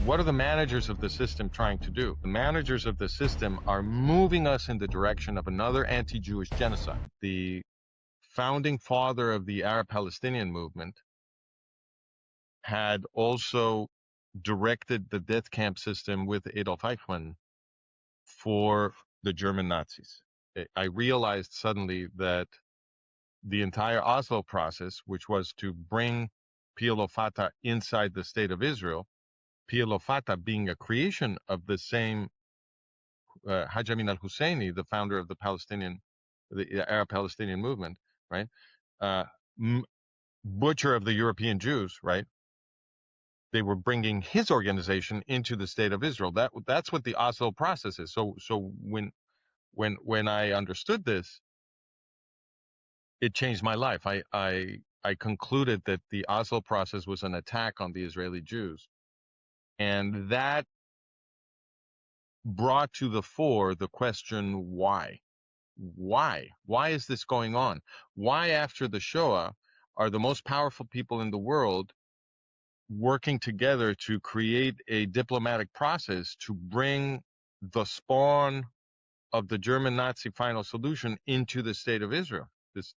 what are the managers of the system trying to do? The managers of the system are moving us in the direction of another anti-Jewish genocide. The founding father of the Arab Palestinian Movement had also directed the death camp system with Adolf Eichmann for the German Nazis. I realized suddenly that the entire Oslo process, which was to bring PLO-Fatah inside the state of Israel, PLO-Fatah being a creation of the same Haj Amin al-Husseini, the founder of the Arab Palestinian Movement, right? Butcher of the European Jews, right? They were bringing his organization into the state of Israel. That's what the Oslo process is. So when I understood this, it changed my life. I concluded that the Oslo process was an attack on the Israeli Jews, and that brought to the fore the question, why? Why is this going on? Why, after the Shoah, are the most powerful people in the world working together to create a diplomatic process to bring the spawn of the German Nazi final solution into the state of Israel? This,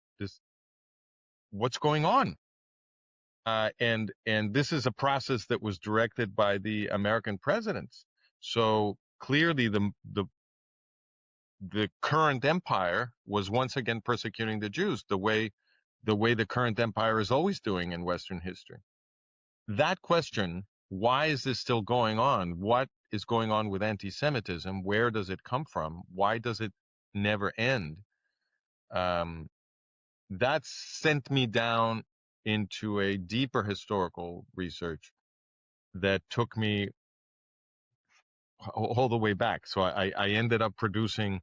what's going on? And this is a process that was directed by the American presidents. So clearly, the current empire was once again persecuting the Jews the way the current empire is always doing in Western history. That question, why is this still going on? What is going on with anti-Semitism? Where does it come from? Why does it never end? That sent me down into a deeper historical research that took me all the way back. So I ended up producing,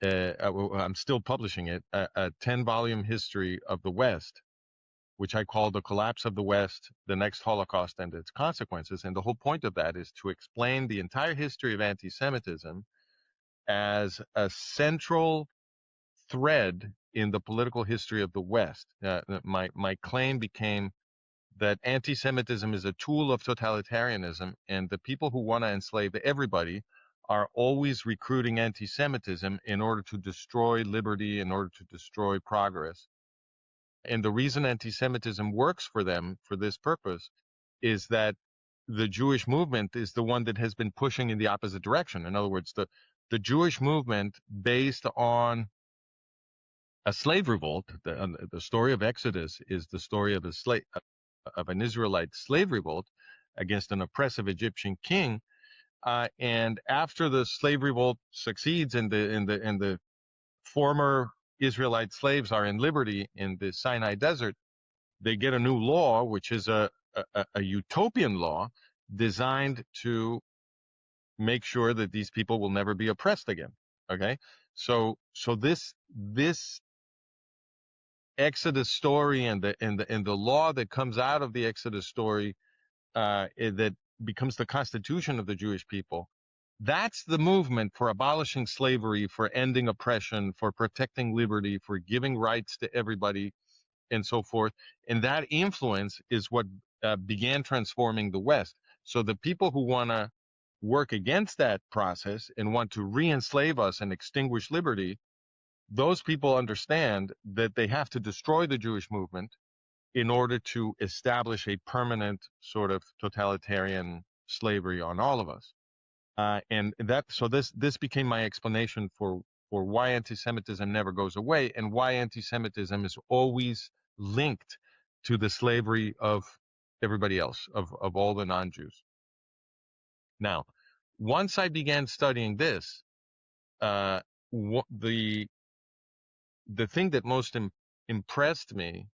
I'm still publishing it, a 10-volume history of the West, which I call The Collapse of the West, the Next Holocaust and Its Consequences. And the whole point of that is to explain the entire history of anti-Semitism as a central thread in the political history of the West. My claim became that anti-Semitism is a tool of totalitarianism, and the people who want to enslave everybody are always recruiting anti-Semitism in order to destroy liberty, in order to destroy progress. And the reason anti-Semitism works for them for this purpose is that the Jewish movement is the one that has been pushing in the opposite direction. In other words, the Jewish movement, based on a slave revolt, the story of Exodus is the story of an Israelite slave revolt against an oppressive Egyptian king. And after the slave revolt succeeds and the former Israelite slaves are in liberty in the Sinai desert, they get a new law, which is a utopian law designed to make sure that these people will never be oppressed again. Okay, so this Exodus story and the law that comes out of the Exodus story that becomes the constitution of the Jewish people. That's the movement for abolishing slavery, for ending oppression, for protecting liberty, for giving rights to everybody, and so forth. And that influence is what began transforming the West. So the people who want to work against that process and want to re-enslave us and extinguish liberty, those people understand that they have to destroy the Jewish movement in order to establish a permanent sort of totalitarian slavery on all of us. So this became my explanation for why anti-Semitism never goes away and why anti-Semitism is always linked to the slavery of everybody else, of all the non-Jews. Now, once I began studying this, the thing that most impressed me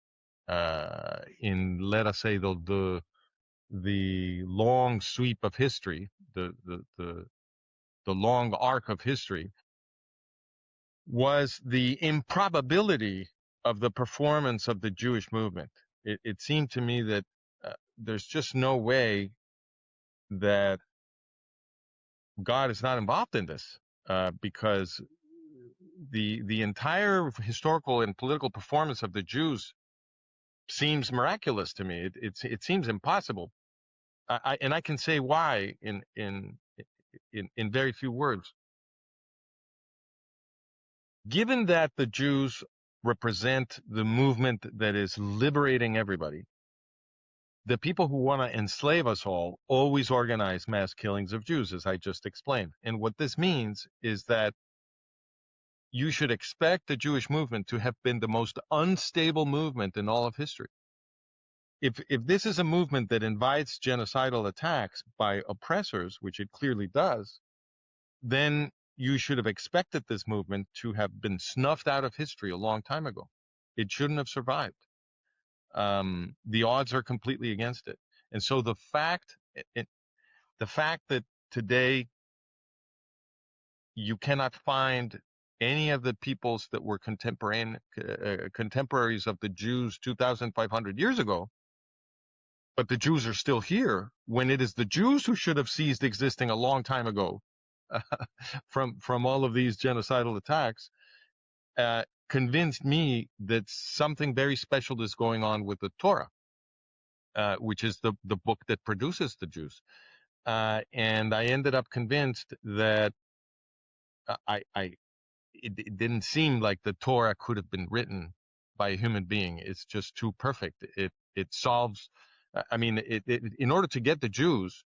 in, let us say, the long sweep of history, the long arc of history, was the improbability of the performance of the Jewish movement. It seemed to me that there's just no way that God is not involved in this, because the entire historical and political performance of the Jews seems miraculous to me. It seems impossible. And I can say why in very few words. Given that the Jews represent the movement that is liberating everybody, the people who want to enslave us all always organize mass killings of Jews, as I just explained. And what this means is that you should expect the Jewish movement to have been the most unstable movement in all of history. If this is a movement that invites genocidal attacks by oppressors, which it clearly does, then you should have expected this movement to have been snuffed out of history a long time ago. It shouldn't have survived. The odds are completely against it. And so the fact that today you cannot find any of the peoples that were contemporaries of the Jews 2,500 years ago, but the Jews are still here, when it is the Jews who should have ceased existing a long time ago from all of these genocidal attacks, convinced me that something very special is going on with the Torah, which is the book that produces the Jews. And I ended up convinced that it didn't seem like the Torah could have been written by a human being. It's just too perfect. It solves. I mean, in order to get the Jews,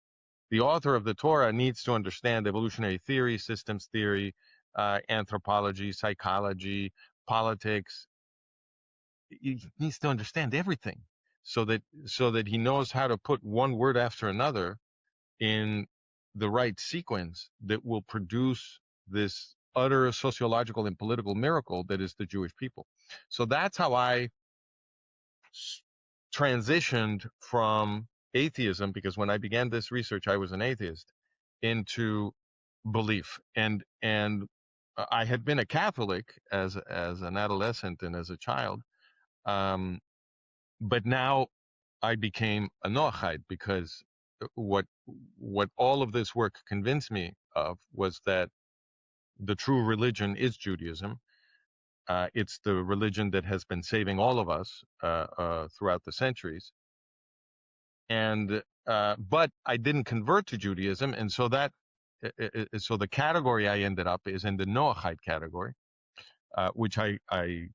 the author of the Torah needs to understand evolutionary theory, systems theory, anthropology, psychology, politics. He needs to understand everything, so that he knows how to put one word after another in the right sequence that will produce this utter sociological and political miracle that is the Jewish people. So that's how I transitioned from atheism, because when I began this research, I was an atheist, into belief. And I had been a Catholic as an adolescent and as a child, but now I became a Noachide, because what all of this work convinced me of was that the true religion is Judaism. It's the religion that has been saving all of us throughout the centuries. And but I didn't convert to Judaism, and so so the category I ended up is in the Noachide category, which I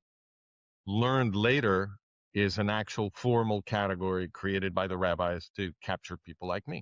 learned later is an actual formal category created by the rabbis to capture people like me.